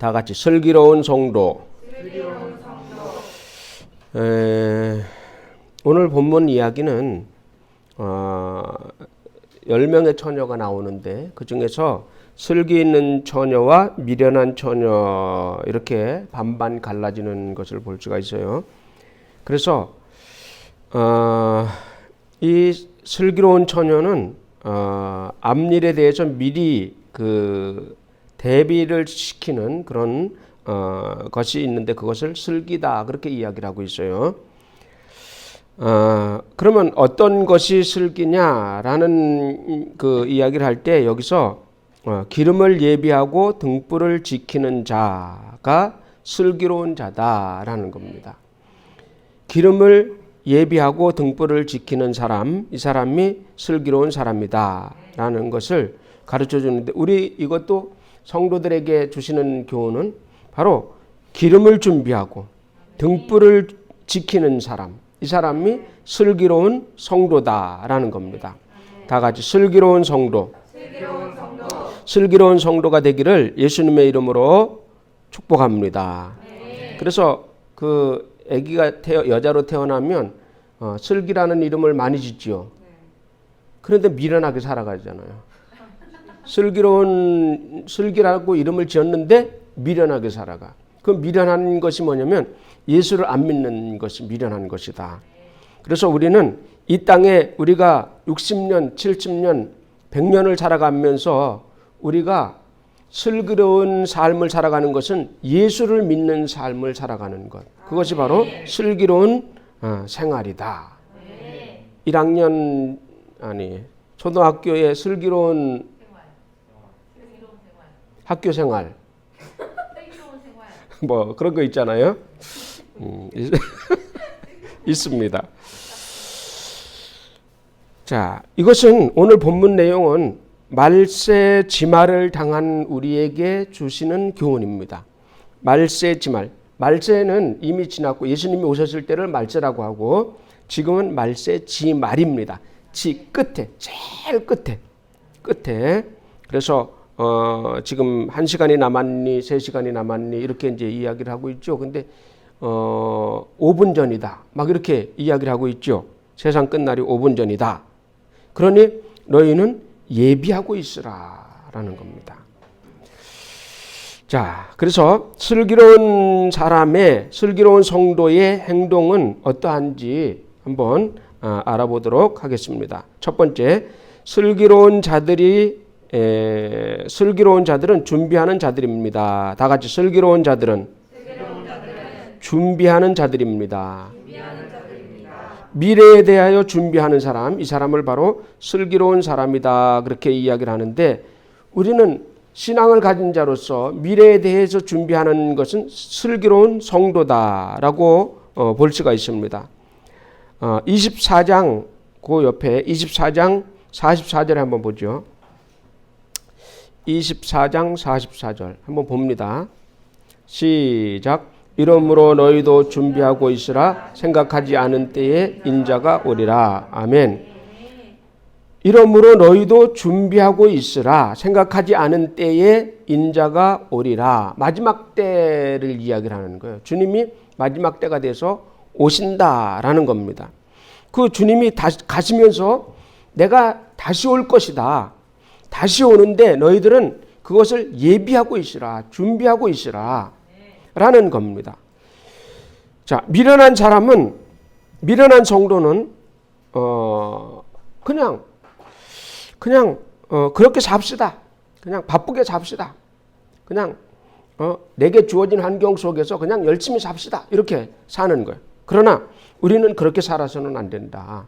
다 같이 슬기로운 성도. 오늘 본문 이야기는 10명의 처녀가 나오는데 그 중에서 슬기 있는 처녀와 미련한 처녀 이렇게 반반 갈라지는 것을 볼 수가 있어요. 그래서 이 슬기로운 처녀는 앞일에 대해서 미리 그 대비를 시키는 그런 것이 있는데 그것을 슬기다 그렇게 이야기를 하고 있어요. 그러면 어떤 것이 슬기냐라는 그 이야기를 할 때 여기서 기름을 예비하고 등불을 지키는 자가 슬기로운 자다라는 겁니다. 기름을 예비하고 등불을 지키는 사람, 이 사람이 슬기로운 사람이다라는 것을 가르쳐 주는데 우리 이것도 성도들에게 주시는 교훈은 바로 기름을 준비하고 등불을 지키는 사람, 이 사람이 슬기로운 성도다라는 겁니다. 다 같이 슬기로운 성도. 슬기로운 성도가 되기를 예수님의 이름으로 축복합니다. 그래서 그 아기가 여자로 태어나면 슬기라는 이름을 많이 짓지요. 그런데 미련하게 살아가잖아요. 슬기라고 이름을 지었는데 미련하게 살아가. 그 미련한 것이 뭐냐면 예수를 안 믿는 것이 미련한 것이다. 그래서 우리는 이 땅에 우리가 60년, 70년, 100년을 살아가면서 우리가 슬기로운 삶을 살아가는 것은 예수를 믿는 삶을 살아가는 것. 그것이 바로 슬기로운 생활이다. 1학년 초등학교의 슬기로운 학교 생활. 뭐 그런 거 있잖아요. 있습니다. 자, 이것은 오늘 본문 내용은 말세 지말을 당한 우리에게 주시는 교훈입니다. 말세 지말. 말세는 이미 지났고 예수님이 오셨을 때를 말세라고 하고 지금은 말세 지말입니다. 지 끝에, 제일 끝에. 그래서 지금 1시간이 남았니, 3시간이 남았니 이렇게 이제 이야기를 하고 있죠. 근데 5분 전이다. 막 이렇게 이야기를 하고 있죠. 세상 끝날이 5분 전이다. 그러니 너희는 예비하고 있으라라는 겁니다. 자, 그래서 슬기로운 사람의 슬기로운 성도의 행동은 어떠한지 한번 알아보도록 하겠습니다. 첫 번째, 슬기로운 자들은 준비하는 자들입니다. 다 같이 슬기로운 자들은 준비하는 자들입니다. 미래에 대하여 준비하는 사람, 이 사람을 바로 슬기로운 사람이다 그렇게 이야기를 하는데 우리는 신앙을 가진 자로서 미래에 대해서 준비하는 것은 슬기로운 성도다라고 볼 수가 있습니다. 24장 그 옆에 24장 44절에 한번 보죠. 24장 44절 한번 봅니다. 시작. 이러므로 너희도 준비하고 있으라. 생각하지 않은 때에 인자가 오리라. 아멘. 이러므로 너희도 준비하고 있으라. 생각하지 않은 때에 인자가 오리라. 마지막 때를 이야기를 하는 거예요. 주님이 마지막 때가 돼서 오신다라는 겁니다. 그 주님이 가시면서 내가 다시 올 것이다. 다시 오는데 너희들은 그것을 예비하고 있으라. 준비하고 있으라. 라는 겁니다. 자, 미련한 성도는 그냥 그렇게 삽시다. 그냥 바쁘게 삽시다. 그냥 내게 주어진 환경 속에서 그냥 열심히 삽시다. 이렇게 사는 거예요. 그러나 우리는 그렇게 살아서는 안 된다.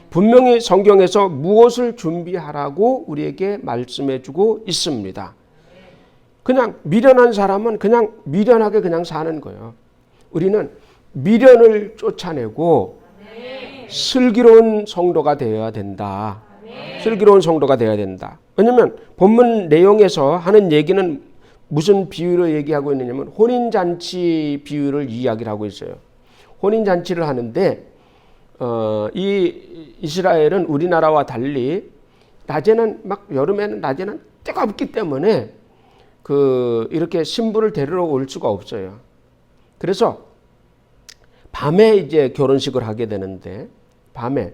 분명히 성경에서 무엇을 준비하라고 우리에게 말씀해 주고 있습니다. 그냥 미련한 사람은 그냥 미련하게 그냥 사는 거예요. 우리는 미련을 쫓아내고 슬기로운 성도가 되어야 된다. 슬기로운 성도가 되어야 된다. 왜냐하면 본문 내용에서 하는 얘기는 무슨 비유로 얘기하고 있느냐면 혼인잔치 비유를 이야기를 하고 있어요. 혼인잔치를 하는데 이 이스라엘은 우리나라와 달리 낮에는 막 여름에는 낮에는 뜨겁기 때문에 이렇게 신부를 데리러 올 수가 없어요. 그래서 밤에 이제 결혼식을 하게 되는데, 밤에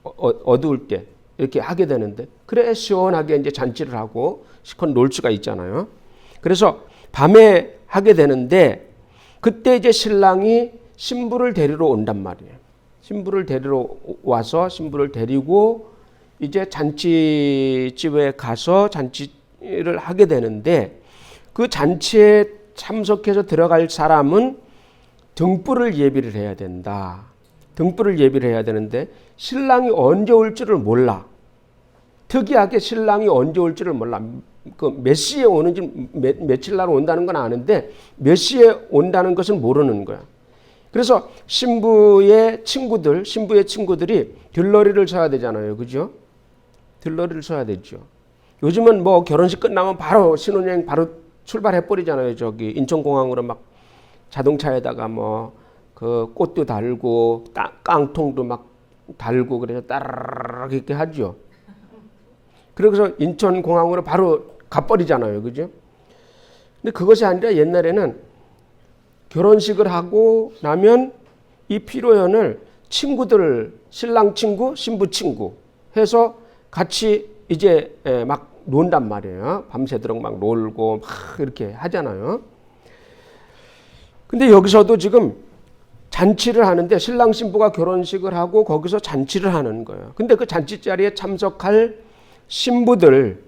어두울 때 이렇게 하게 되는데, 그래 시원하게 이제 잔치를 하고 실컷 놀 수가 있잖아요. 그래서 밤에 하게 되는데, 그때 이제 신랑이 신부를 데리러 온단 말이에요. 신부를 데리러 와서 신부를 데리고 이제 잔치집에 가서 잔치를 하게 되는데, 그 잔치에 참석해서 들어갈 사람은 등불을 예비를 해야 된다. 등불을 예비를 해야 되는데 신랑이 언제 올지를 몰라. 특이하게 신랑이 언제 올지를 몰라. 몇 시에 오는지 며칠 날 온다는 건 아는데 몇 시에 온다는 것은 모르는 거야. 그래서 신부의 친구들이 들러리를 서야 되잖아요. 그죠? 들러리를 서야 되죠. 요즘은 뭐 결혼식 끝나면 바로 신혼여행 바로 출발해 버리잖아요. 저기 인천공항으로 막 자동차에다가 뭐 그 꽃도 달고 깡통도 막 달고 그래서 따라락 이렇게 하죠. 그래서 인천공항으로 바로 가버리잖아요. 그죠? 근데 그것이 아니라 옛날에는 결혼식을 하고 나면 이 피로연을 친구들, 신랑 친구, 신부 친구 해서 같이 이제 막 논단 말이에요. 밤새도록 막 놀고 막 이렇게 하잖아요. 근데 여기서도 지금 잔치를 하는데 신랑 신부가 결혼식을 하고 거기서 잔치를 하는 거예요. 근데 그 잔치 자리에 참석할 신부들,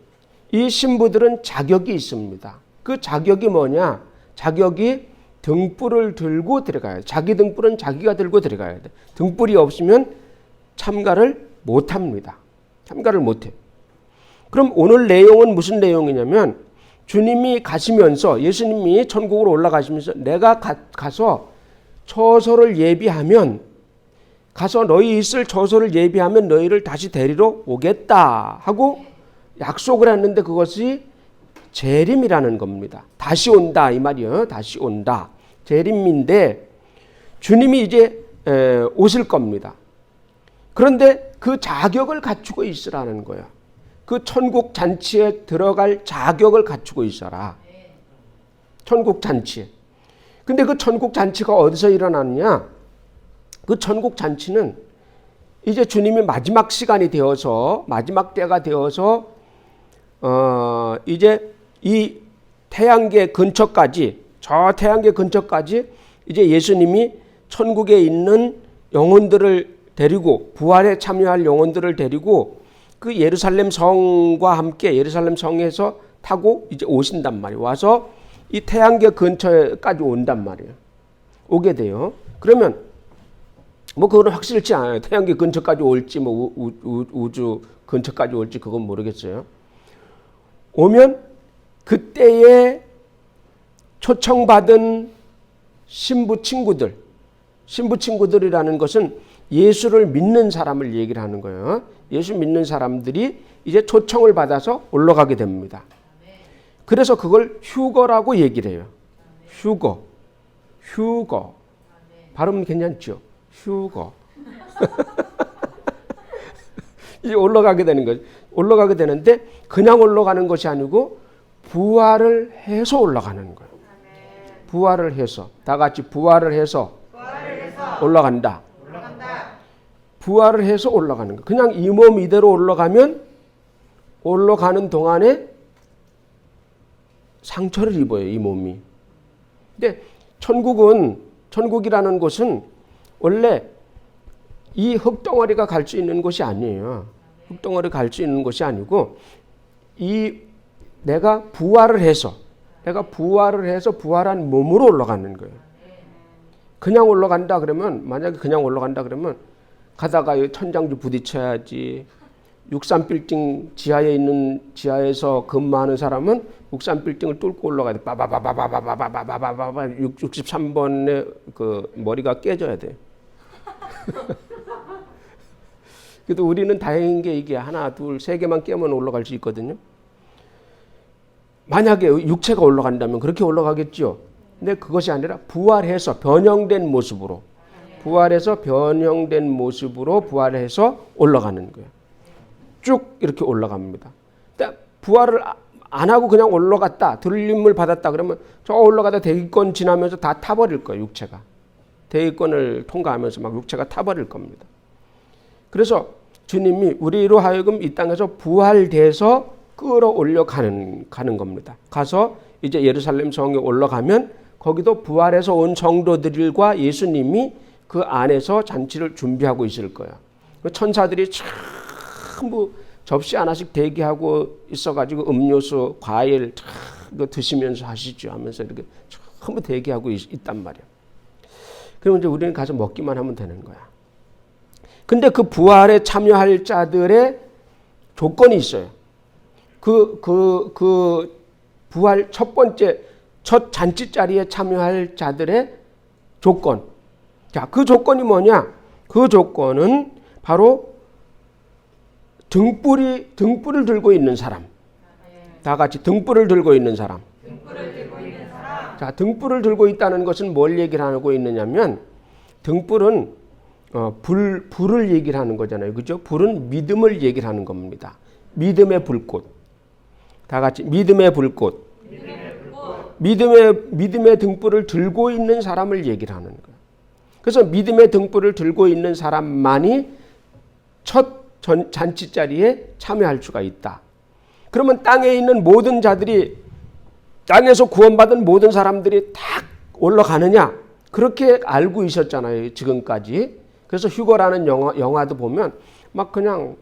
이 신부들은 자격이 있습니다. 그 자격이 뭐냐? 자격이 등불을 들고 들어가야 돼. 자기 등불은 자기가 들고 들어가야 돼. 등불이 없으면 참가를 못 합니다. 참가를 못 해. 그럼 오늘 내용은 무슨 내용이냐면 주님이 가시면서 예수님이 천국으로 올라가시면서 내가 가서 처소를 예비하면 가서 너희 있을 처소를 예비하면 너희를 다시 데리러 오겠다 하고 약속을 했는데 그것이 재림이라는 겁니다. 다시 온다 이 말이에요. 다시 온다. 재림인데 주님이 이제 오실 겁니다. 그런데 그 자격을 갖추고 있으라는 거예요. 그 천국 잔치에 들어갈 자격을 갖추고 있어라. 천국 잔치에. 근데 그 천국 잔치가 어디서 일어나느냐? 그 천국 잔치는 이제 주님이 마지막 시간이 되어서 마지막 때가 되어서 이제 이 태양계 근처까지 저 태양계 근처까지 이제 예수님이 천국에 있는 영혼들을 데리고 부활에 참여할 영혼들을 데리고 그 예루살렘 성과 함께 예루살렘 성에서 타고 이제 오신단 말이에요. 와서 이 태양계 근처까지 온단 말이에요. 오게 돼요. 그러면 뭐 그거는 확실치 않아요. 태양계 근처까지 올지 뭐 우주 근처까지 올지 그건 모르겠어요. 오면 그때에 초청받은 신부 친구들이라는 것은 예수를 믿는 사람을 얘기를 하는 거예요. 예수 믿는 사람들이 이제 초청을 받아서 올라가게 됩니다. 그래서 그걸 휴거라고 얘기를 해요. 휴거. 발음 괜찮죠? 휴거. 이제 올라가게 되는 거죠. 올라가게 되는데 그냥 올라가는 것이 아니고 부활을 해서 올라가는 거예요. 부활을 해서 다 같이 부활을 해서 올라간다. 부활을 해서 올라가는 거예요. 그냥 이 몸 이대로 올라가면 올라가는 동안에 상처를 입어요. 이 몸이. 근데 천국이라는 곳은 원래 이 흙덩어리가 갈 수 있는 곳이 아니에요. 흙덩어리 갈 수 있는 곳이 아니고 내가 부활을 해서 부활한 몸으로 올라가는 거예요. 그냥 올라간다 그러면 만약에 그냥 올라간다 그러면 가다가 천장도 부딪혀야지. 63빌딩 지하에서 근무하는 사람은 63빌딩을 뚫고 올라가야 돼. 빠바바바바바바바바바바 63번에 그 머리가 깨져야 돼. 그래도 우리는 다행인 게 이게 하나, 둘, 세 개만 깨면 올라갈 수 있거든요. 만약에 육체가 올라간다면 그렇게 올라가겠죠. 근데 그것이 아니라 부활해서 변형된 모습으로 부활해서 올라가는 거예요. 쭉 이렇게 올라갑니다. 부활을 안 하고 그냥 올라갔다. 들림을 받았다. 그러면 저 올라가다 대기권 지나면서 다 타버릴 거예요. 육체가. 대기권을 통과하면서 막 육체가 타버릴 겁니다. 그래서 주님이 우리로 하여금 이 땅에서 부활돼서 끌어올려 가는 겁니다. 가서 이제 예루살렘 성에 올라가면 거기도 부활해서 온 성도들과 예수님이 그 안에서 잔치를 준비하고 있을 거예요. 천사들이 전부 접시 하나씩 대기하고 있어가지고 음료수, 과일 드시면서 하시죠 하면서 이렇게 전부 대기하고 있단 말이에요. 그럼 이제 우리는 가서 먹기만 하면 되는 거야. 근데 그 부활에 참여할 자들의 조건이 있어요. 그 부활 첫 잔치 자리에 참여할 자들의 조건. 자, 그 조건이 뭐냐? 그 조건은 바로 등불을 들고 있는 사람. 다 같이 등불을 들고 있는 사람. 자, 등불을 들고 있다는 것은 뭘 얘기를 하고 있느냐면 등불은 불을 얘기를 하는 거잖아요. 그죠? 불은 믿음을 얘기를 하는 겁니다. 믿음의 불꽃. 다 같이 믿음의 불꽃. 믿음의 등불을 들고 있는 사람을 얘기를 하는 거예요. 그래서 믿음의 등불을 들고 있는 사람만이 첫 잔치 자리에 참여할 수가 있다. 그러면 땅에 있는 모든 자들이 땅에서 구원받은 모든 사람들이 탁 올라가느냐? 그렇게 알고 있었잖아요. 지금까지. 그래서 휴거라는 영화도 보면 막 그냥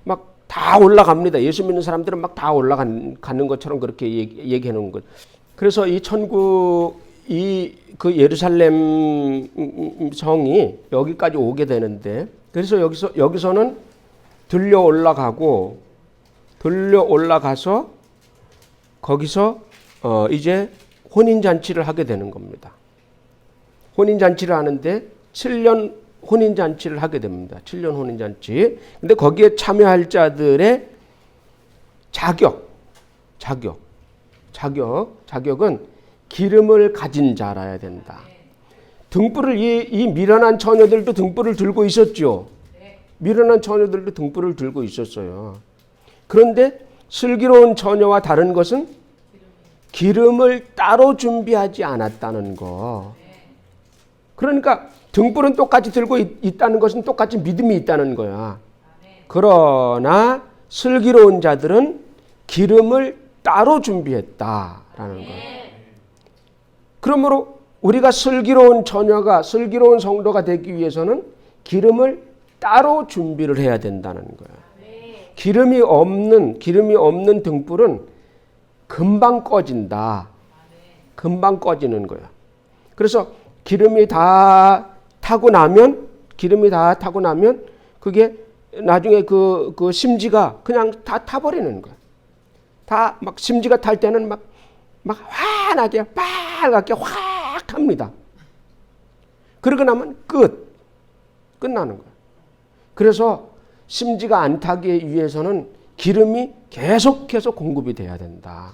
막 다 올라갑니다. 예수 믿는 사람들은 막 다 올라가는 것처럼 그렇게 얘기해 놓은 것. 그래서 이 천국 그 예루살렘 성이 여기까지 오게 되는데 그래서 여기서는 들려 올라가서 거기서 이제 혼인잔치를 하게 되는 겁니다. 혼인잔치를 하는데 7년 혼인잔치를 하게 됩니다. 7년 혼인잔치. 근데 거기에 참여할 자들의 자격은 기름을 가진 자라야 된다. 등불을 이 미련한 처녀들도 등불을 들고 있었죠. 미련한 처녀들도 등불을 들고 있었어요. 그런데 슬기로운 처녀와 다른 것은 기름을 따로 준비하지 않았다는 거. 그러니까 등불은 똑같이 들고 있다는 것은 똑같이 믿음이 있다는 거야. 그러나 슬기로운 자들은 기름을 따로 준비했다라는 거예요. 그러므로 우리가 슬기로운 처녀가 슬기로운 성도가 되기 위해서는 기름을 따로 준비를 해야 된다는 거예요. 기름이 없는 등불은 금방 꺼진다. 금방 꺼지는 거야. 그래서 기름이 다 타고 나면 그게 나중에 그 심지가 그냥 다 타버리는 거야. 다 막 심지가 탈 때는 막 환하게 빨갛게 확 합니다. 그러고 나면 끝나는 거야. 그래서 심지가 안 타기 위해서는 기름이 계속해서 공급이 돼야 된다.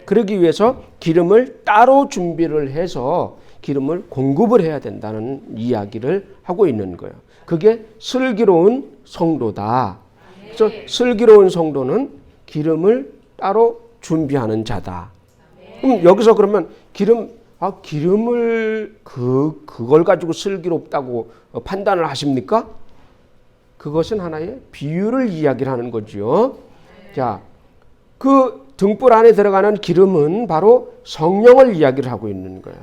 그러기 위해서 기름을 따로 준비를 해서 기름을 공급을 해야 된다는 이야기를 하고 있는 거예요. 그게 슬기로운 성도다. 그래서 슬기로운 성도는 기름을 따로 준비하는 자다. 그럼 여기서 그러면 기름을 그걸 가지고 슬기롭다고 판단을 하십니까? 그것은 하나의 비유를 이야기를 하는 거죠. 자, 그 등불 안에 들어가는 기름은 바로 성령을 이야기를 하고 있는 거예요.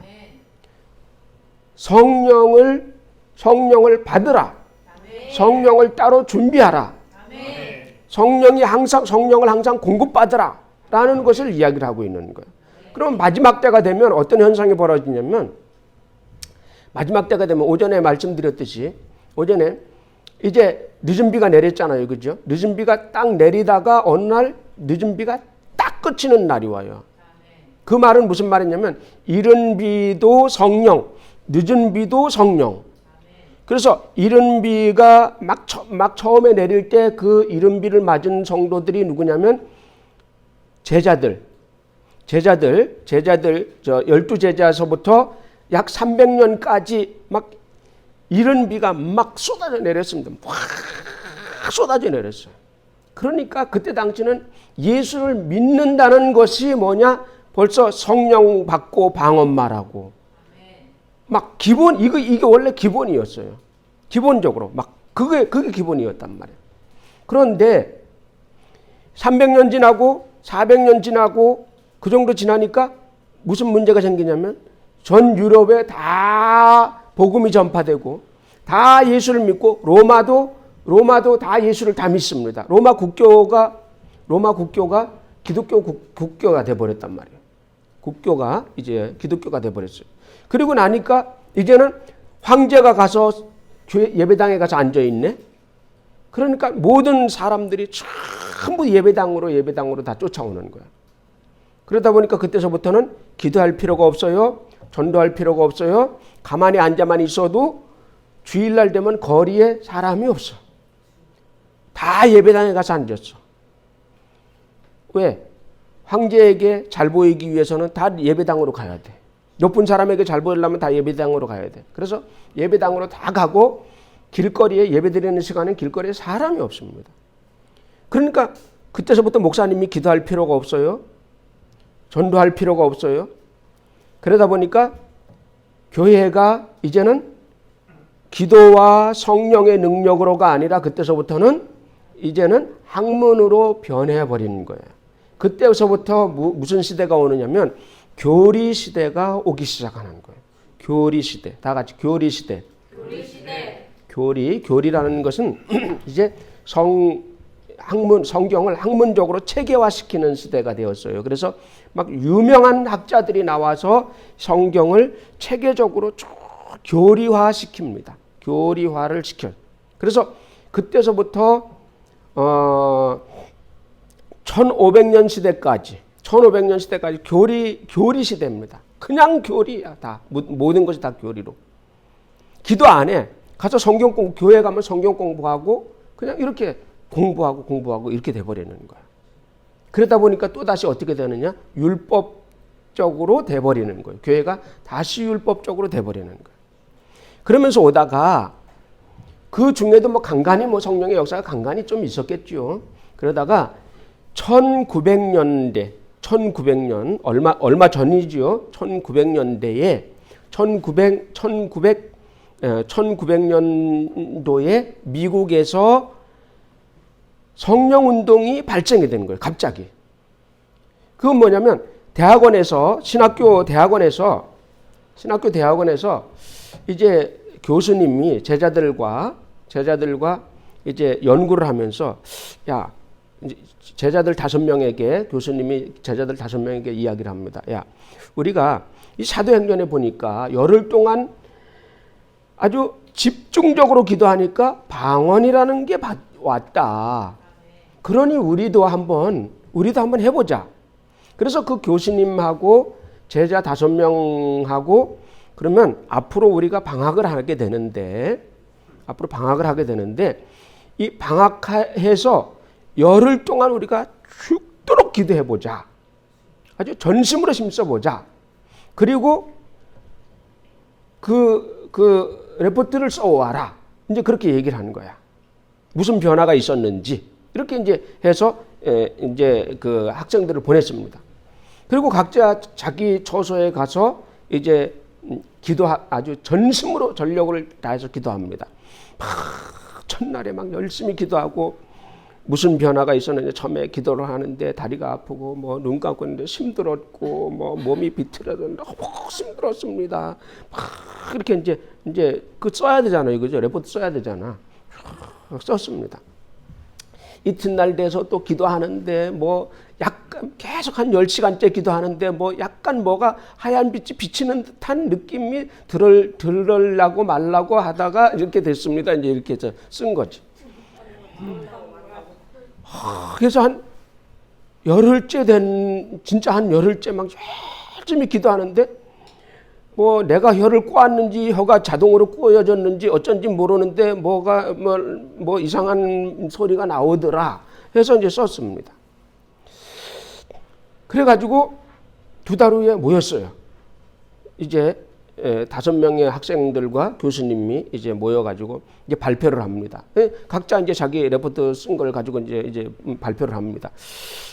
성령을 받으라. 성령을 따로 준비하라. 성령을 항상 공급받으라. 라는 것을 이야기를 하고 있는 거예요. 그럼 마지막 때가 되면 어떤 현상이 벌어지냐면 마지막 때가 되면 오전에 말씀드렸듯이 오전에 이제 늦은 비가 내렸잖아요. 그죠? 늦은 비가 딱 내리다가 어느 날 늦은 비가 딱 그치는 날이 와요. 그 말은 무슨 말이냐면 이른 비도 성령, 늦은 비도 성령. 그래서 이른 비가 막 처음에 내릴 때 그 이른 비를 맞은 성도들이 누구냐면 제자들 12제자에서부터 약 300년까지 막 이른 비가 막 쏟아져 내렸습니다. 확 쏟아져 내렸어요. 그러니까 그때 당시는 예수를 믿는다는 것이 뭐냐? 벌써 성령 받고 방언 말하고 막 기본 이게 원래 기본이었어요. 기본적으로 막 그게 기본이었단 말이에요. 그런데 300년 지나고 400년 지나고 그 정도 지나니까 무슨 문제가 생기냐면 전 유럽에 다 복음이 전파되고 다 예수를 믿고 로마도 다 예수를 다 믿습니다. 로마 국교가 기독교 국교가 돼 버렸단 말이에요. 국교가 이제 기독교가 돼 버렸어요. 그리고 나니까 이제는 황제가 가서 교회 예배당에 가서 앉아 있네. 그러니까 모든 사람들이 전부 예배당으로 다 쫓아오는 거야. 그러다 보니까 그때서부터는 기도할 필요가 없어요. 전도할 필요가 없어요. 가만히 앉아만 있어도 주일날 되면 거리에 사람이 없어. 다 예배당에 가서 앉았어. 왜? 황제에게 잘 보이기 위해서는 다 예배당으로 가야 돼. 높은 사람에게 잘 보이려면 다 예배당으로 가야 돼. 그래서 예배당으로 다 가고 길거리에 예배드리는 시간엔 길거리에 사람이 없습니다. 그러니까 그때서부터 목사님이 기도할 필요가 없어요. 전도할 필요가 없어요. 그러다 보니까 교회가 이제는 기도와 성령의 능력으로가 아니라 그때서부터는 이제는 학문으로 변해버리는 거예요. 그때서부터 무슨 시대가 오느냐면 교리 시대가 오기 시작하는 거예요. 교리 시대. 다 같이 교리 시대. 교리라는 것은 이제 성경을 학문적으로 체계화시키는 시대가 되었어요. 그래서 막 유명한 학자들이 나와서 성경을 체계적으로 쭉 교리화시킵니다. 교리화를 시켜요. 그래서 그때서부터 1500년 시대까지 교리 시대입니다. 그냥 교리야. 다 모든 것이 다 교리로. 기도 안 해. 가서 교회 가면 성경 공부하고 그냥 이렇게 공부하고 이렇게 돼버리는 거야. 그러다 보니까 또다시 어떻게 되느냐? 율법적으로 돼버리는 거예요. 교회가 다시 율법적으로 돼버리는 거예요. 그러면서 오다가 그 중에도 간간히 성령의 역사가 간간히 좀 있었겠죠. 그러다가 1900년 얼마 전이지요. 1900년도에 미국에서 성령운동이 발전이 되는 거예요. 갑자기. 그건 뭐냐면 신학교 대학원에서 이제 교수님이 제자들과 이제 연구를 하면서 교수님이 제자들 5명에게 이야기를 합니다. 우리가 이 사도행전에 보니까 열흘 동안 아주 집중적으로 기도하니까 방언이라는 게 왔다. 그러니 우리도 한번 해보자. 그래서 그 교수님하고 제자 5명하고 그러면 앞으로 우리가 방학을 하게 되는데 이 방학해서 열흘 동안 우리가 죽도록 기도해보자. 아주 전심으로 힘써보자. 그리고 그 레포트를 써와라. 이제 그렇게 얘기를 하는 거야. 무슨 변화가 있었는지. 이렇게 이제 해서 이제 그 학생들을 보냈습니다. 그리고 각자 자기 처소에 가서 이제 아주 전심으로 전력을 다해서 기도합니다. 첫날에 막 열심히 기도하고 무슨 변화가 있었는지 처음에 기도를 하는데 다리가 아프고 눈 감고 있는데 힘들었고 몸이 비틀어졌는데 힘들었습니다. 막 이렇게 이제 그 써야 되잖아요, 그죠? 레포트 써야 되잖아. 썼습니다. 이튿날 돼서 또 기도하는데 약간 계속 한 10시간째 기도하는데 약간 뭐가 하얀 빛이 비치는 듯한 느낌이 들으려고 말라고 하다가 이렇게 됐습니다. 이제 이렇게 해서 쓴 거지. 그래서 한 진짜 한 열흘째 막 열심히 기도하는데 내가 혀를 꼬았는지 혀가 자동으로 꼬여졌는지 어쩐지 모르는데 뭐가 이상한 소리가 나오더라 해서 이제 썼습니다. 그래가지고 2달 후에 모였어요. 이제 다섯 명의 학생들과 교수님이 이제 모여가지고 이제 발표를 합니다. 각자 이제 자기 레포트 쓴 걸 가지고 이제 발표를 합니다.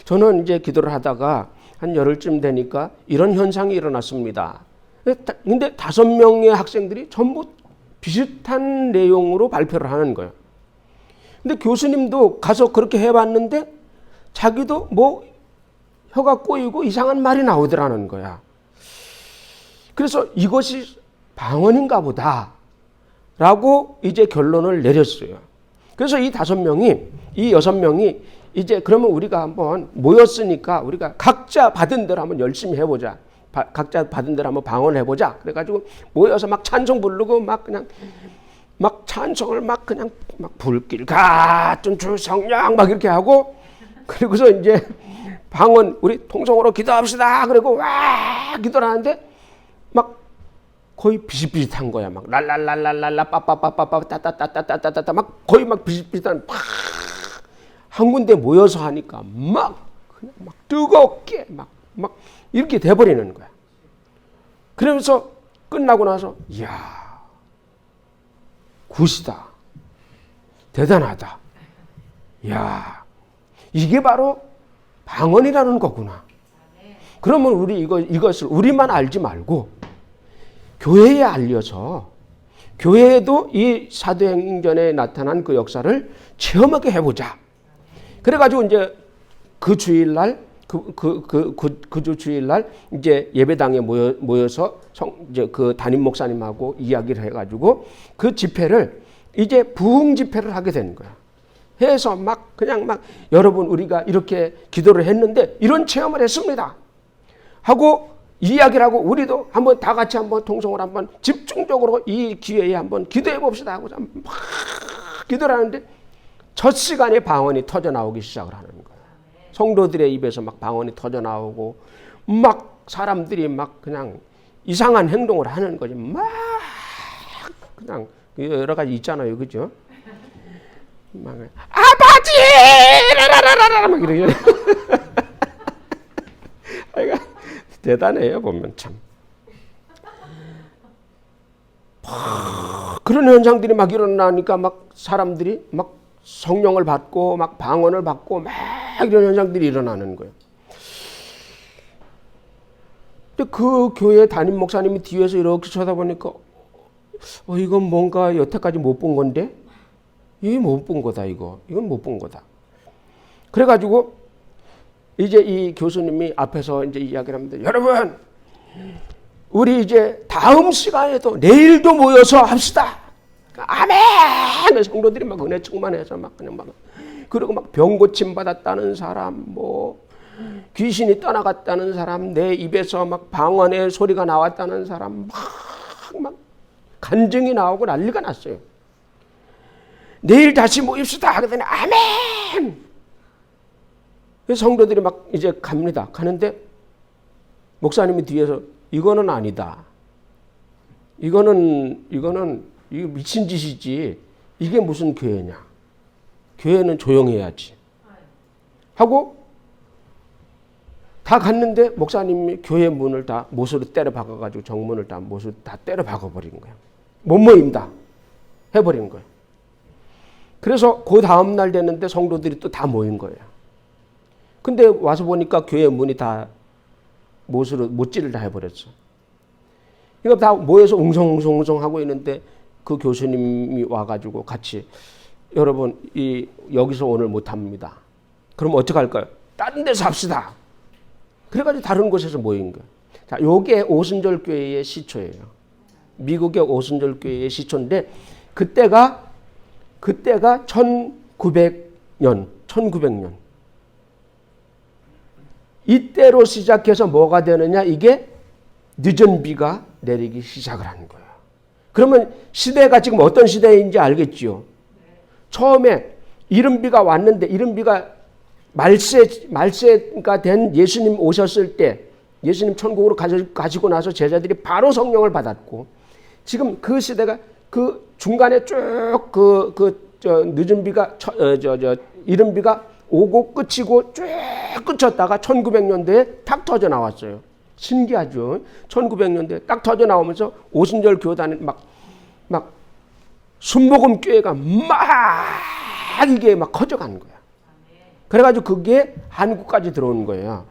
저는 이제 기도를 하다가 한 열흘쯤 되니까 이런 현상이 일어났습니다. 근데 다섯 명의 학생들이 전부 비슷한 내용으로 발표를 하는 거예요. 근데 교수님도 가서 그렇게 해봤는데 자기도 뭐 혀가 꼬이고 이상한 말이 나오더라는 거야. 그래서 이것이 방언인가 보다 라고 이제 결론을 내렸어요. 그래서 이 여섯 명이 이제 그러면 우리가 한번 모였으니까 우리가 각자 받은 대로 한번 열심히 해보자. 각자 받은 대로 한번 방언해보자. 그래가지고 모여서 막 찬송 부르고 막 그냥 막 찬송을 막 그냥 막 불길 같은 주 성령 막 이렇게 하고 그리고서 이제 방언 우리 통성으로 기도합시다. 그리고 와 기도를 하는데 막 거의 비슷비슷한 거야. 막 랄랄랄랄랄라 빠빠빠빠빠 따따따따따따따 막 거의 막 비슷비슷한 한 군데 모여서 하니까 막 그냥 막 뜨겁게 막 이렇게 돼버리는 거야. 그러면서 끝나고 나서 이야 굿이다. 대단하다. 이야 이게 바로 방언이라는 거구나. 그러면 우리 이것을 우리만 알지 말고 교회에 알려서 교회에도 이 사도행전에 나타난 그 역사를 체험하게 해보자. 그래가지고 이제 그 주일날 그 주 주일날 이제 예배당에 모여서 이제 그 담임 목사님하고 이야기를 해가지고 그 집회를 이제 부흥 집회를 하게 된 거야. 해서 막 그냥 막 여러분 우리가 이렇게 기도를 했는데 이런 체험을 했습니다. 하고 이야기를 하고 우리도 한번 다 같이 한번 통성을 한번 집중적으로 이 기회에 한번 기도해 봅시다 하고 막 기도를 하는데 첫 시간에 방언이 터져 나오기 시작을 하는 거야. 성도들의 입에서 막 방언이 터져 나오고 막 사람들이 막 그냥 이상한 행동을 하는 거지. 막 그냥 여러 가지 있잖아요, 그죠? 막 아버지 라라라라라 막 이러게. 대단해요 보면 참. 그런 현상들이 막 일어나니까 막 사람들이 막 성령을 받고 막 방언을 받고 막 이런 현상들이 일어나는 거예요. 근데 그 교회 담임 목사님이 뒤에서 이렇게 쳐다보니까 이건 뭔가 여태까지 못 본 건데 이게 못 본 거다 이건 못 본 거다. 그래가지고 이제 이 교수님이 앞에서 이제 이야기를 합니다. 여러분, 우리 이제 다음 시간에도 내일도 모여서 합시다. 아멘! 성도들이 막 은혜 충만해서 막 그냥 막 그리고 막 병 고침 받았다는 사람, 뭐 귀신이 떠나갔다는 사람, 내 입에서 막 방언의 소리가 나왔다는 사람, 막 간증이 나오고 난리가 났어요. 내일 다시 모입시다. 하더니 아멘! 성도들이 막 이제 갑니다. 가는데 목사님이 뒤에서 이거는 아니다. 이거는 이거 미친 짓이지. 이게 무슨 교회냐. 교회는 조용해야지. 하고 다 갔는데 목사님이 교회 문을 다 못으로 때려 박아가지고 정문을 다 못으로 다 때려 박아버린 거야. 못 모인다. 해버린 거야. 그래서 그 다음날 됐는데 성도들이 또 다 모인 거예요. 근데 와서 보니까 교회 문이 다 못으로 못질을 다 해버렸어. 이거 다 모여서 웅성웅성 하고 있는데 그 교수님이 와가지고 같이 여러분 여기서 오늘 못합니다. 그럼 어떻게 할까요? 다른 데서 합시다. 그래가지고 다른 곳에서 모인 거예요. 자, 요게 오순절 교회의 시초예요. 미국의 오순절 교회의 시초인데 그때가 1900년. 이때로 시작해서 뭐가 되느냐? 이게 늦은 비가 내리기 시작을 하는 거예요. 그러면 시대가 지금 어떤 시대인지 알겠지요? 처음에 이른비가 왔는데 이른비가 말세가 된 예수님 오셨을 때 예수님 천국으로 가시고 나서 제자들이 바로 성령을 받았고 지금 그 시대가 그 중간에 쭉 늦은 비가 이른 비가 오고 끝이고 쭉 끝쳤다가 1900년대에 탁 터져 나왔어요. 신기하죠. 1900년대 딱 터져 나오면서 오순절 교단에 막 순복음교회가 막 이게 막 커져가는 거야. 그래가지고 그게 한국까지 들어오는 거예요.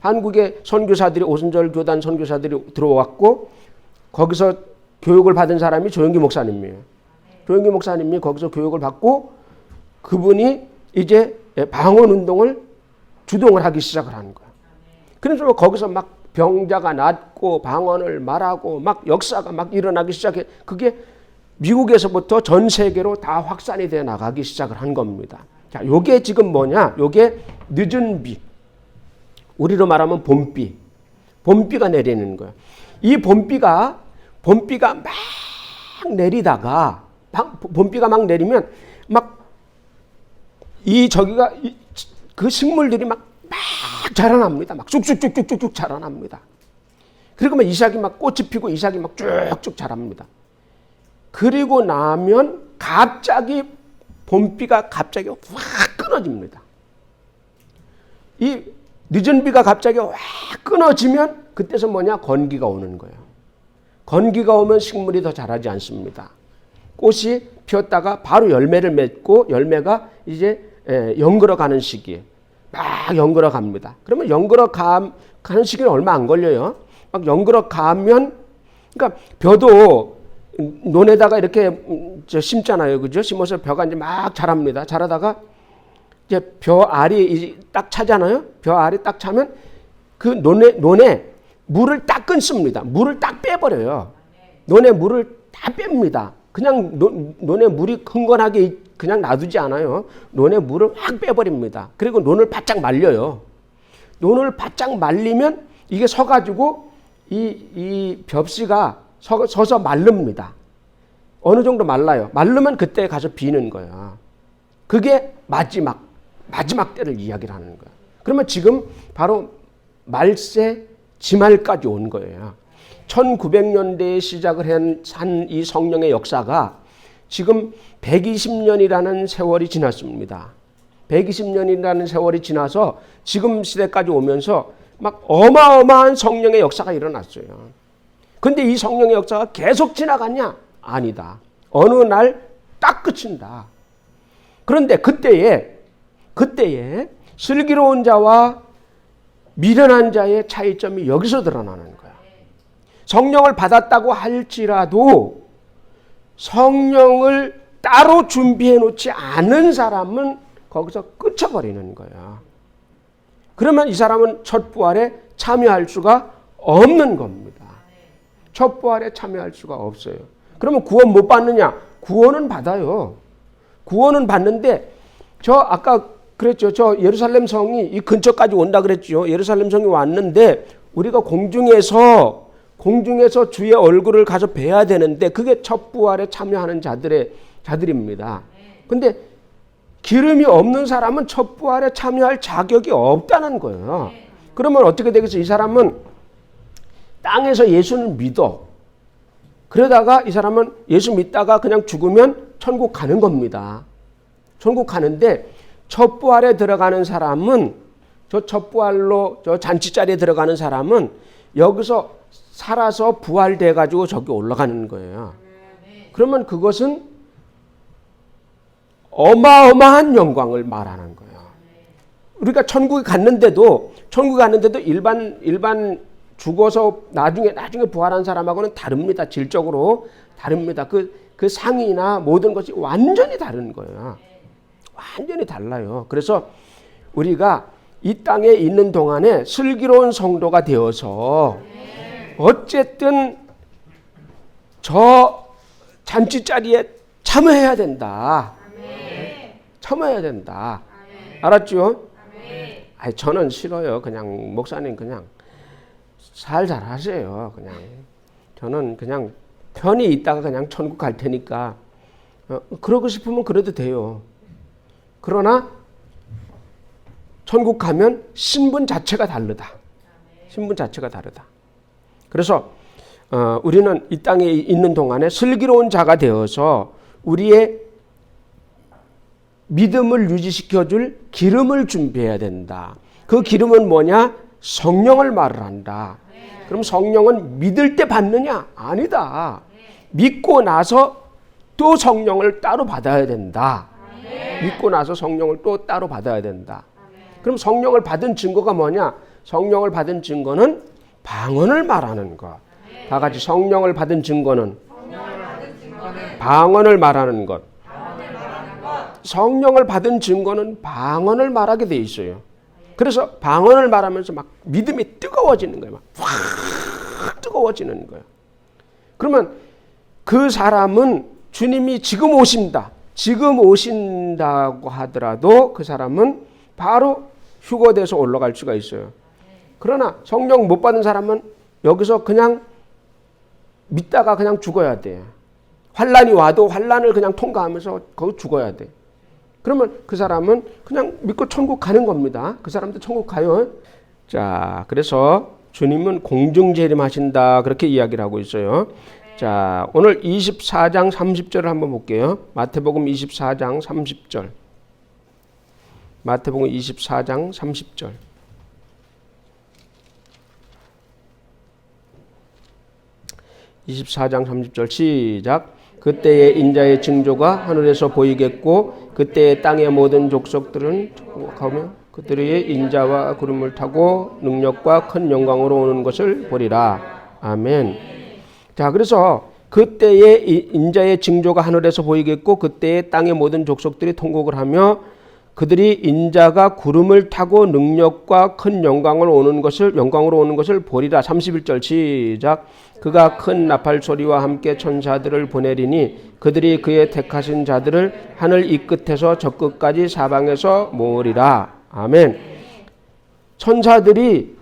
한국에 선교사들이 오순절 교단 선교사들이 들어왔고 거기서 교육을 받은 사람이 조영기 목사님이에요. 조영기 목사님이 거기서 교육을 받고 그분이 이제 방언 운동을 주동을 하기 시작을 하는 거야. 그래서 거기서 막 병자가 낫고 방언을 말하고 막 역사가 막 일어나기 시작해. 그게 미국에서부터 전 세계로 다 확산이 돼 나가기 시작을 한 겁니다. 자, 요게 지금 뭐냐? 요게 늦은 비. 우리로 말하면 봄비. 봄비가 내리는 거예요. 이 봄비가 막 내리다가 봄비가 막 내리면 막 저기가 그 식물들이 막 자라납니다. 막 쑥쑥쑥쑥쑥 자라납니다. 그리고 막 이삭이 막 꽃이 피고 이삭이 막 쭉쭉 자랍니다. 그리고 나면 갑자기 봄비가 갑자기 확 끊어집니다. 이 늦은 비가 갑자기 확 끊어지면 그때서 뭐냐? 건기가 오는 거예요. 건기가 오면 식물이 더 자라지 않습니다. 꽃이 피었다가 바로 열매를 맺고 열매가 이제 연그러 가는 시기에 막 연그러 갑니다. 그러면 연그러 가는 시기는 얼마 안 걸려요. 막 연그러 가면 그러니까 벼도 논에다가 이렇게 심잖아요. 그죠? 심어서 벼가 이제 막 자랍니다. 자라다가 이제 벼 알이 딱 차잖아요. 벼 알이 딱 차면 그 논에 물을 딱 끊습니다. 물을 딱 빼버려요. 논에 물을 다 뺍니다. 그냥 논에 물이 흥건하게 그냥 놔두지 않아요. 논에 물을 확 빼버립니다. 그리고 논을 바짝 말려요. 논을 바짝 말리면 이게 서가지고 이 벽씨가 서서 마릅니다. 어느 정도 말라요. 마르면 그때 가서 비는 거야. 그게 마지막 때를 이야기를 하는 거야. 그러면 지금 바로 말세 지말까지 온 거예요. 1900년대에 시작을 한 이 성령의 역사가 지금 120년이라는 세월이 지났습니다. 120년이라는 세월이 지나서 지금 시대까지 오면서 막 어마어마한 성령의 역사가 일어났어요. 근데 이 성령의 역사가 계속 지나갔냐? 아니다. 어느 날 딱 그친다. 그런데 그때에 슬기로운 자와 미련한 자의 차이점이 여기서 드러나는 거야. 성령을 받았다고 할지라도 성령을 따로 준비해 놓지 않은 사람은 거기서 끝쳐버리는 거야. 그러면 이 사람은 첫 부활에 참여할 수가 없는 겁니다. 첫 부활에 참여할 수가 없어요. 그러면 구원 못 받느냐? 구원은 받아요. 구원은 받는데 아까 그랬죠. 저 예루살렘 성이 이 근처까지 온다 그랬죠. 예루살렘 성이 왔는데 우리가 공중에서 주의 얼굴을 가서 뵈야 되는데 그게 첫 부활에 참여하는 자들입니다. 근데 기름이 없는 사람은 첫 부활에 참여할 자격이 없다는 거예요. 그러면 어떻게 되겠어요? 이 사람은 땅에서 예수를 믿어. 그러다가 이 사람은 예수 믿다가 그냥 죽으면 천국 가는 겁니다. 천국 가는데 첫 부활에 들어가는 사람은 첫 부활로 잔치자리에 들어가는 사람은 여기서 살아서 부활돼 가지고 저기 올라가는 거예요. 그러면 그것은 어마어마한 영광을 말하는 거예요. 우리가 천국에 갔는데도 일반 죽어서 나중에 부활한 사람하고는 다릅니다. 질적으로 다릅니다. 그 상이나 모든 것이 완전히 다른 거예요. 완전히 달라요. 그래서 우리가 이 땅에 있는 동안에 슬기로운 성도가 되어서 어쨌든 저 잔치자리에 참여해야 된다. 참여해야 된다. 알았죠? 아니, 저는 싫어요. 그냥 목사님 그냥 살살 하세요. 그냥 저는 그냥 편히 있다가 그냥 천국 갈 테니까 그러고 싶으면 그래도 돼요. 그러나 천국 가면 신분 자체가 다르다. 신분 자체가 다르다. 그래서 우리는 이 땅에 있는 동안에 슬기로운 자가 되어서 우리의 믿음을 유지시켜줄 기름을 준비해야 된다. 그 기름은 뭐냐? 성령을 말을 한다. 그럼 성령은 믿을 때 받느냐? 아니다. 믿고 나서 또 성령을 따로 받아야 된다. 믿고 나서 성령을 또 따로 받아야 된다. 그럼 성령을 받은 증거가 뭐냐? 성령을 받은 증거는 방언을 말하는 것. 다 같이 성령을 받은 증거는 방언을 말하는 것. 성령을 받은 증거는 방언을 말하게 돼 있어요. 그래서 방언을 말하면서 막 믿음이 뜨거워지는 거예요. 막 확 뜨거워지는 거예요. 그러면 그 사람은 주님이 지금 오신다. 지금 오신다고 하더라도 그 사람은 바로 휴거돼서 올라갈 수가 있어요. 그러나 성령 못 받은 사람은 여기서 그냥 믿다가 그냥 죽어야 돼. 환란이 와도 환란을 그냥 통과하면서 거기 죽어야 돼. 그러면 그 사람은 그냥 믿고 천국 가는 겁니다. 그 사람도 천국 가요. 자, 그래서 주님은 공중 재림하신다 그렇게 이야기를 하고 있어요. 자, 오늘 24장 30절을 한번 볼게요. 마태복음 24장 30절. 마태복음 24장 30절. (24장 30절) 시작. 그때에 인자의 징조가 하늘에서 보이겠고 그때에 땅의 모든 족속들은 가며 그들의 인자와 구름을 타고 능력과 큰 영광으로 오는 것을 보리라. 아멘. 자, 그래서 그때에 인자의 징조가 하늘에서 보이겠고 그때에 땅의 모든 족속들이 통곡을 하며 그들이 인자가 구름을 타고 능력과 큰 영광으로 오는 것을 보리라. 31절 시작. 그가 큰 나팔 소리와 함께 천사들을 보내리니 그들이 그의 택하신 자들을 하늘 이 끝에서 저 끝까지 사방에서 모으리라. 아멘. 천사들이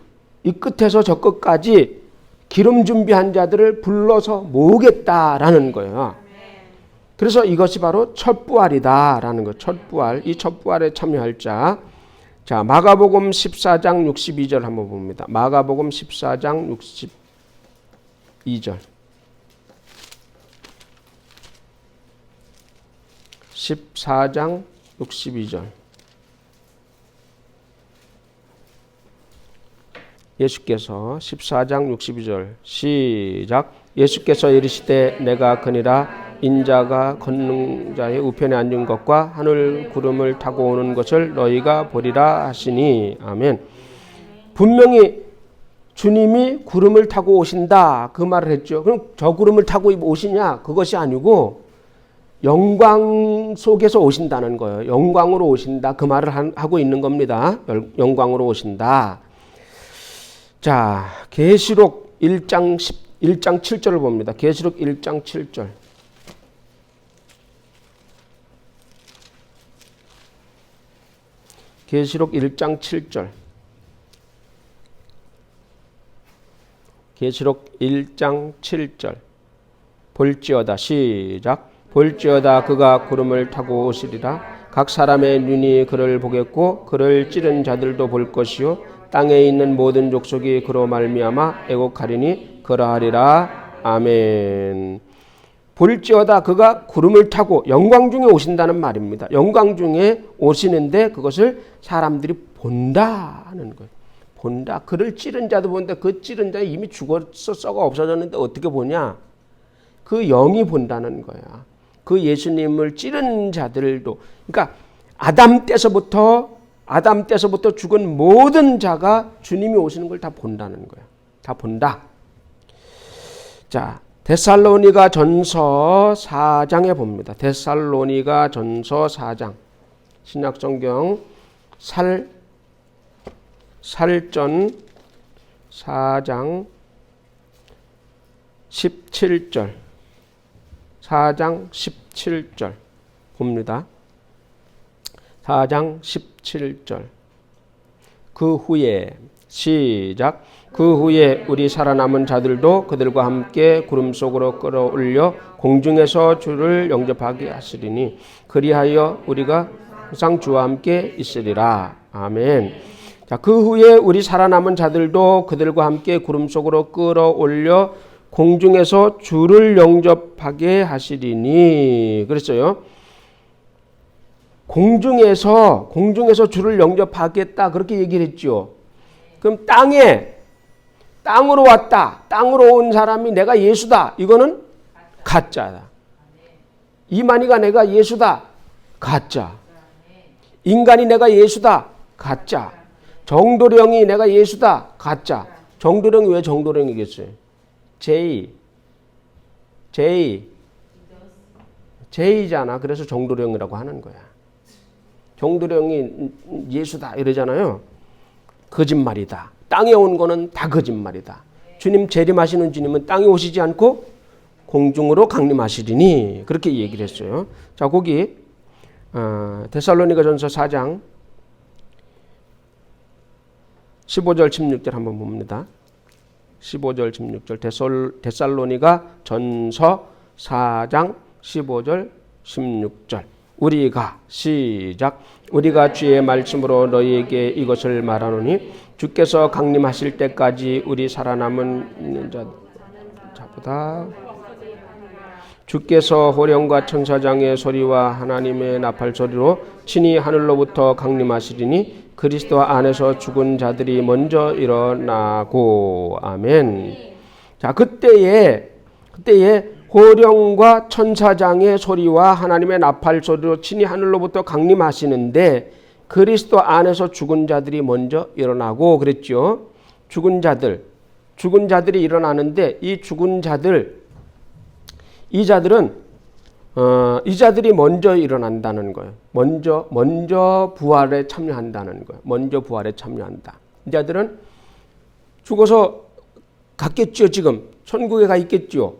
이 끝에서 저 끝까지 기름 준비한 자들을 불러서 모으겠다라는 거예요. 그래서 이것이 바로 첫 부활이다라는 거. 첫 부활. 이 첫 부활에 참여할 자. 자, 마가복음 14장 62절 한번 봅니다. 마가복음 14장 62절. 14장 62절. 예수께서 14장 62절 시작. 예수께서 이르시되 내가 그니라 인자가 걷는 자의 우편에 앉은 것과 하늘 구름을 타고 오는 것을 너희가 보리라 하시니. 아멘. 분명히 주님이 구름을 타고 오신다 그 말을 했죠. 그럼 저 구름을 타고 오시냐? 그것이 아니고 영광 속에서 오신다는 거예요. 영광으로 오신다 그 말을 하고 있는 겁니다. 영광으로 오신다. 자, 계시록 1장 7절을 봅니다. 계시록 1장 7절. 계시록 1장 7절. 계시록 1장 7절. 볼지어다 시작. 볼지어다 그가 구름을 타고 오시리라. 각 사람의 눈이 그를 보겠고 그를 찌른 자들도 볼 것이요 땅에 있는 모든 족속이 그로 말미암아 애곡하리니 그러하리라. 아멘. 볼지어다 그가 구름을 타고 영광 중에 오신다는 말입니다. 영광 중에 오시는데 그것을 사람들이 본다는 거예요. 본다. 그를 찌른 자도 본다. 그 찌른 자 이미 죽어서 썩어 없어졌는데 어떻게 보냐? 그 영이 본다는 거야. 그 예수님을 찌른 자들도, 그러니까 아담 때서부터 죽은 모든 자가 주님이 오시는 걸 다 본다는 거야. 다 본다. 자, 데살로니가 전서 4장에 봅니다. 데살로니가 전서 4장. 신약성경 살전 4장 17절. 4장 17절 봅니다. 4장 17절. 그 후에 시작. 그 후에 우리 살아남은 자들도 그들과 함께 구름 속으로 끌어올려 공중에서 주를 영접하게 하시리니 그리하여 우리가 항상 주와 함께 있으리라. 아멘. 자, 그 후에 우리 살아남은 자들도 그들과 함께 구름 속으로 끌어올려 공중에서 주를 영접하게 하시리니 그랬어요. 공중에서 주를 영접하겠다 그렇게 얘기를 했죠. 그럼 땅에 땅으로 왔다. 땅으로 온 사람이 내가 예수다. 이거는 가짜다. 이만희가 내가 예수다. 가짜. 인간이 내가 예수다. 가짜. 정도령이 내가 예수다. 가짜. 정도령이 왜 정도령이겠어요? J잖아. 그래서 정도령이라고 하는 거야. 정도령이 예수다 이러잖아요. 거짓말이다. 땅에 온 거는 다 거짓말이다. 주님 재림하시는 주님은 땅에 오시지 않고 공중으로 강림하시리니 그렇게 얘기를 했어요. 자, 거기 데살로니가전서 4장 15절 16절 한번 봅니다. 15절 16절 데살로니가 전서 4장 15절 16절 우리가 시작 우리가 주의 말씀으로 너희에게 이것을 말하노니 주께서 강림하실 때까지 우리 살아남은 자보다 주께서 호령과 천사장의 소리와 하나님의 나팔 소리로 친히 하늘로부터 강림하시리니 그리스도 안에서 죽은 자들이 먼저 일어나고 아멘. 자, 그때에 호령과 천사장의 소리와 하나님의 나팔 소리로 친히 하늘로부터 강림하시는데 그리스도 안에서 죽은 자들이 먼저 일어나고 그랬죠. 죽은 자들이 일어나는데 이 자들이 먼저 일어난다는 거예요. 먼저 부활에 참여한다는 거예요. 먼저 부활에 참여한다. 이 자들은 죽어서 갔겠죠. 지금 천국에 가 있겠죠.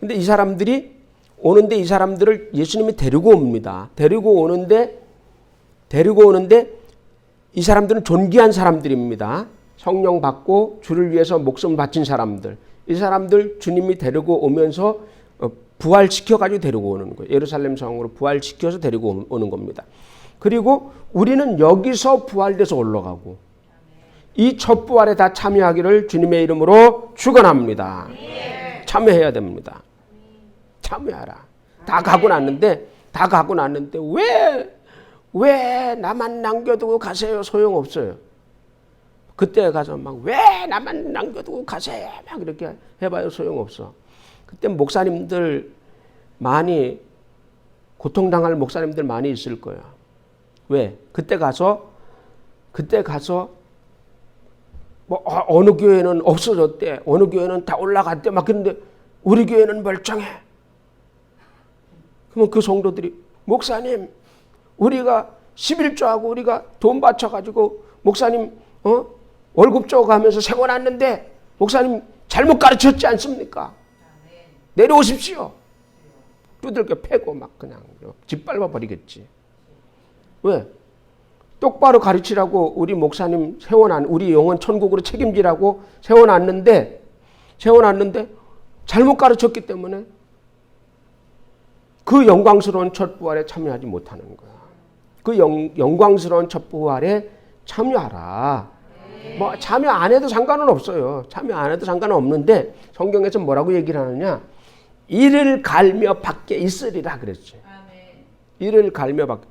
근데 이 사람들이 오는데 이 사람들을 예수님이 데리고 옵니다. 데리고 오는데 이 사람들은 존귀한 사람들입니다. 성령 받고 주를 위해서 목숨 바친 사람들. 이 사람들 주님이 데리고 오면서 부활시켜가지고 데리고 오는 거예요. 예루살렘 성으로 부활시켜서 데리고 오는 겁니다. 그리고 우리는 여기서 부활돼서 올라가고 이 첫 부활에 다 참여하기를 주님의 이름으로 축원합니다. 참여해야 됩니다. 참여하라. 다 가고 났는데 왜 나만 남겨두고 가세요? 소용없어요. 그때 가서 막 왜 나만 남겨두고 가세요? 막 이렇게 해봐요. 소용없어. 그때 목사님들 많이 고통당할 목사님들 많이 있을 거예요. 왜? 그때 가서 뭐 어느 교회는 없어졌대. 어느 교회는 다 올라갔대. 막 그런데 우리 교회는 멀쩡해. 그러면 그 성도들이 목사님 우리가 11조하고 우리가 돈 바쳐가지고 목사님 월급 줘가면서 세워놨는데 목사님 잘못 가르쳤지 않습니까? 내려오십시오. 두들겨 패고 막 그냥 짓밟아 버리겠지. 왜? 똑바로 가르치라고 우리 목사님 우리 영혼 천국으로 책임지라고 세워놨는데 잘못 가르쳤기 때문에 그 영광스러운 첫 부활에 참여하지 못하는 거야. 그 영광스러운 첫 부활에 참여하라. 뭐 참여 안 해도 상관은 없어요. 참여 안 해도 상관은 없는데 성경에서 뭐라고 얘기를 하느냐? 이를 갈며 밖에 있으리라 그랬죠. 이를 갈며 밖에.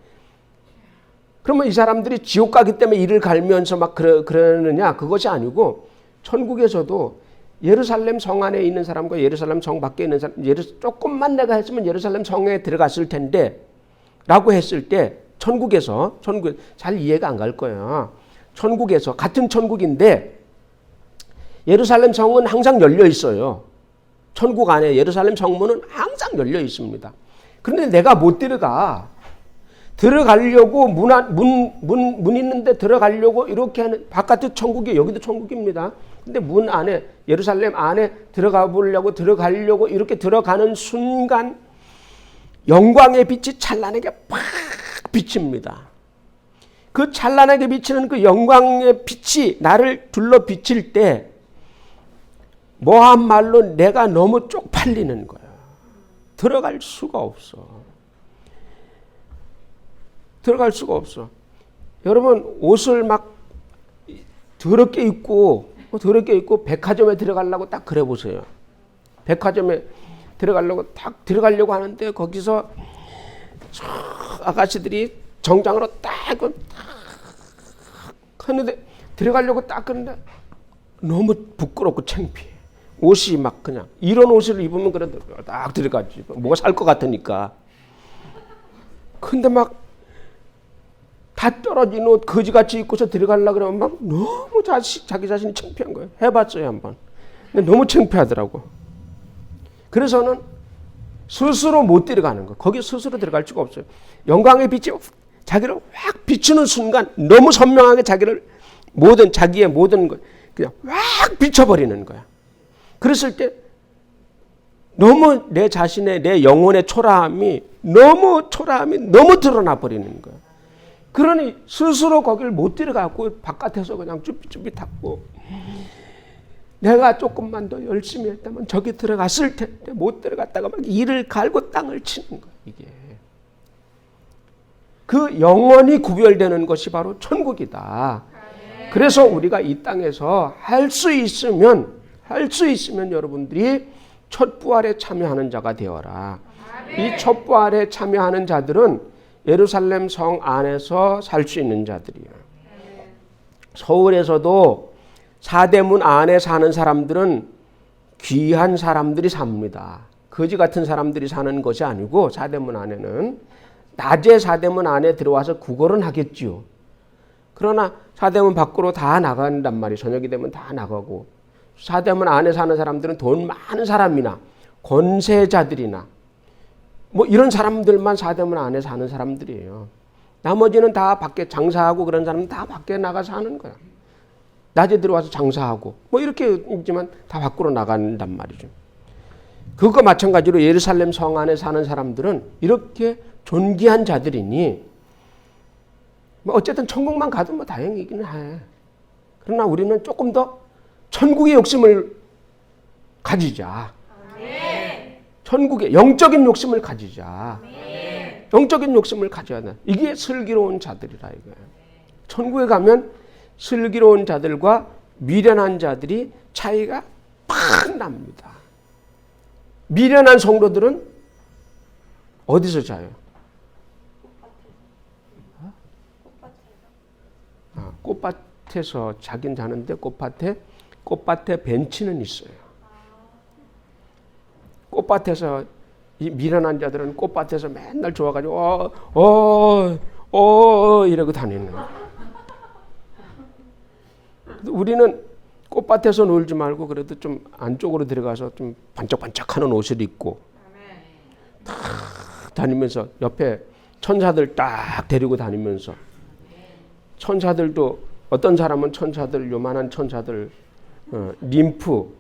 그러면 이 사람들이 지옥 가기 때문에 이를 갈면서 막 그러느냐? 그것이 아니고 천국에서도 예루살렘 성 안에 있는 사람과 예루살렘 성 밖에 있는 사람, 조금만 내가 했으면 예루살렘 성에 들어갔을 텐데 라고 했을 때 천국에서 잘 이해가 안 갈 거예요. 천국에서 같은 천국인데 예루살렘 성은 항상 열려 있어요. 천국 안에 예루살렘 성문은 항상 열려 있습니다. 그런데 내가 못 들어가려고 문 있는데 들어가려고 이렇게 하는 바깥에 천국이 여기도 천국입니다. 근데 문 안에 예루살렘 안에 들어가려고 이렇게 들어가는 순간 영광의 빛이 찬란하게 팍 비칩니다. 그 찬란하게 비치는 그 영광의 빛이 나를 둘러 비칠 때 뭐한 말로 내가 너무 쪽팔리는 거야. 들어갈 수가 없어. 여러분 옷을 막 더럽게 입고 백화점에 들어가려고 딱 그래 보세요. 백화점에 들어가려고 하는데 거기서 아가씨들이 정장으로 딱 하는데 들어가려고 딱 그런데 너무 부끄럽고 창피해. 옷이 막 그냥 이런 옷을 입으면 그래도 딱 들어가지. 뭐가 살 것 같으니까. 근데 막 다 떨어진 옷 거지같이 입고서 들어가려고 그러면 막 너무 자기 자신이 창피한 거예요. 해봤어요 한번. 근데 너무 창피하더라고. 그래서는 스스로 못 들어가는 거예요. 거기 스스로 들어갈 수가 없어요. 영광의 빛이 자기를 확 비추는 순간 너무 선명하게 자기의 모든 걸 그냥 확 비춰버리는 거야. 그랬을 때 너무 내 자신의 내 영혼의 초라함이 너무 드러나 버리는 거야. 그러니 스스로 거기를 못 들어가고 바깥에서 그냥 쭈삣쭈삣하고 내가 조금만 더 열심히 했다면 저기 들어갔을 텐데 못 들어갔다가 막 이를 갈고 땅을 치는 거야. 이게 그 영원히 구별되는 것이 바로 천국이다. 그래서 우리가 이 땅에서 할 수 있으면 여러분들이 첫 부활에 참여하는 자가 되어라. 이 첫 부활에 참여하는 자들은 예루살렘 성 안에서 살 수 있는 자들이에요. 서울에서도 사대문 안에 사는 사람들은 귀한 사람들이 삽니다. 거지 같은 사람들이 사는 것이 아니고 사대문 안에는 낮에 사대문 안에 들어와서 구걸은 하겠지요. 그러나 사대문 밖으로 다 나간단 말이에요. 저녁이 되면 다 나가고 사대문 안에 사는 사람들은 돈 많은 사람이나 권세자들이나 뭐 이런 사람들만 사대문 안에 사는 사람들이에요. 나머지는 다 밖에 장사하고 그런 사람은 다 밖에 나가서 하는 거야. 낮에 들어와서 장사하고 뭐 이렇게 있지만 다 밖으로 나간단 말이죠. 그것과 마찬가지로 예루살렘 성 안에 사는 사람들은 이렇게 존귀한 자들이니 뭐 어쨌든 천국만 가도 뭐 다행이긴 해. 그러나 우리는 조금 더 천국의 욕심을 가지자. 천국의 영적인 욕심을 가지자. 영적인 욕심을 가져야 돼. 이게 슬기로운 자들이라 이거예요. 천국에 가면 슬기로운 자들과 미련한 자들이 차이가 팍 납니다. 미련한 성도들은 어디서 자요? 꽃밭에서 자긴 자는데 꽃밭에 벤치는 있어요. 꽃밭에서 이 미련한 자들은 꽃밭에서 맨날 좋아가지고 이러고 다니는 거예요. 우리는 꽃밭에서 놀지 말고 그래도 좀 안쪽으로 들어가서 좀 반짝반짝하는 옷을 입고 딱 다니면서 옆에 천사들 딱 데리고 다니면서 천사들도 어떤 사람은 천사들 요만한 천사들 님프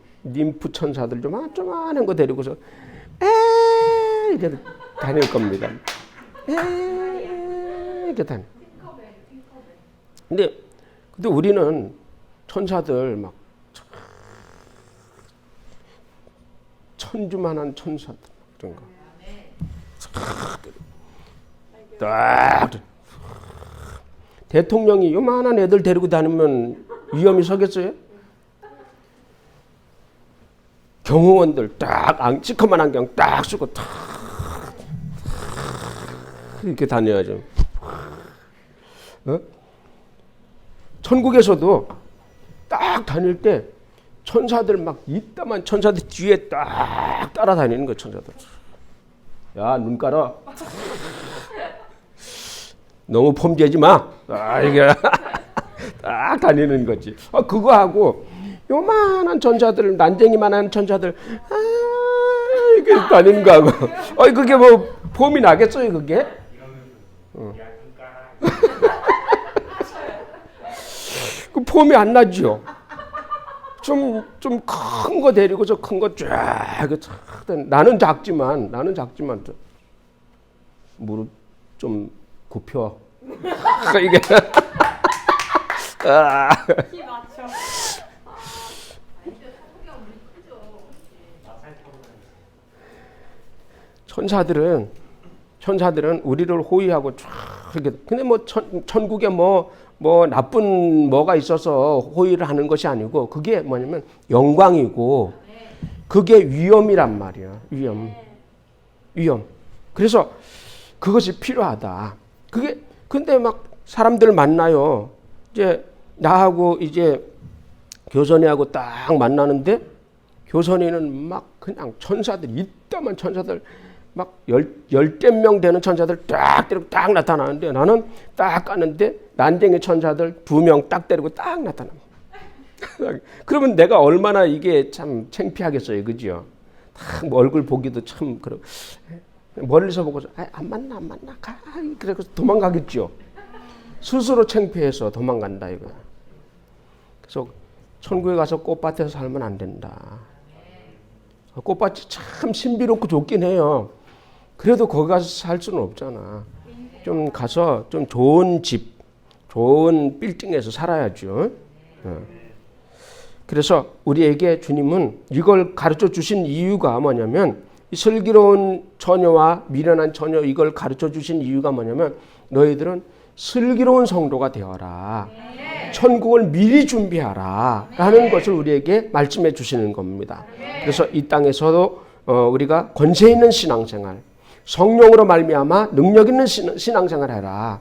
천사들 조만한 거 데리고서 이렇게 다닐 겁니다. 이렇게 다니. 근데 우리는 천사들 막 천주만한 천사들 그런 거. 딱 대통령이 요만한 애들 데리고 다니면 위험이 서겠어요? 경호원들 딱 시커먼 안경 딱 쓰고 탁 이렇게 다녀야죠. 천국에서도 딱 다닐 때 천사들 막 이따만 천사들 뒤에 딱 따라다니는 거예요. 천사들. 야, 눈 깔아. 너무 폼재지 마. 이게 딱 다니는 거지. 그거 하고 요만한 천사들, 난쟁이만한 천사들, 이렇게 다니는 거 하고. 그게 뭐 폼이 나겠어요, 그게? 그 폼이 안 나죠. 좀 큰 거 데리고서 큰 거 쫙. 나는 작지만 무릎 좀 굽혀. 이게. 키 맞춰. 천사들은 우리를 호위하고 쫙 이렇게. 근데 뭐 천국에 뭐 나쁜 뭐가 있어서 호위를 하는 것이 아니고 그게 뭐냐면 영광이고 그게 위엄이란 말이야. 위엄. 그래서 그것이 필요하다. 근데 막 사람들 만나요. 이제 나하고 이제 교선이하고 딱 만나는데 교선이는 막 그냥 천사들, 이따만 천사들 막 열댓 명 되는 천사들 딱 데리고 딱 나타나는데 나는 딱 가는데 난쟁이 천사들 2명 딱 데리고 딱 나타납니다. 그러면 내가 얼마나 이게 참 창피하겠어요, 그죠? 딱 얼굴 보기도 참 그렇고 멀리서 보고서 안 만나 가 그래서 도망가겠죠. 스스로 창피해서 도망간다 이거. 그래서 천국에 가서 꽃밭에서 살면 안 된다. 꽃밭이 참 신비롭고 좋긴 해요. 그래도 거기 가서 살 수는 없잖아. 좀 가서 좀 좋은 집, 좋은 빌딩에서 살아야죠. 그래서 우리에게 주님은 이걸 가르쳐 주신 이유가 뭐냐면 이 슬기로운 처녀와 미련한 처녀 이걸 가르쳐 주신 이유가 뭐냐면 너희들은 슬기로운 성도가 되어라. 천국을 미리 준비하라 라는 것을 우리에게 말씀해 주시는 겁니다. 그래서 이 땅에서도 우리가 권세 있는 신앙생활, 성령으로 말미암아 능력 있는 신앙생활 해라.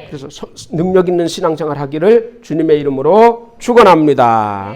그래서 능력 있는 신앙생활 하기를 주님의 이름으로 축원합니다.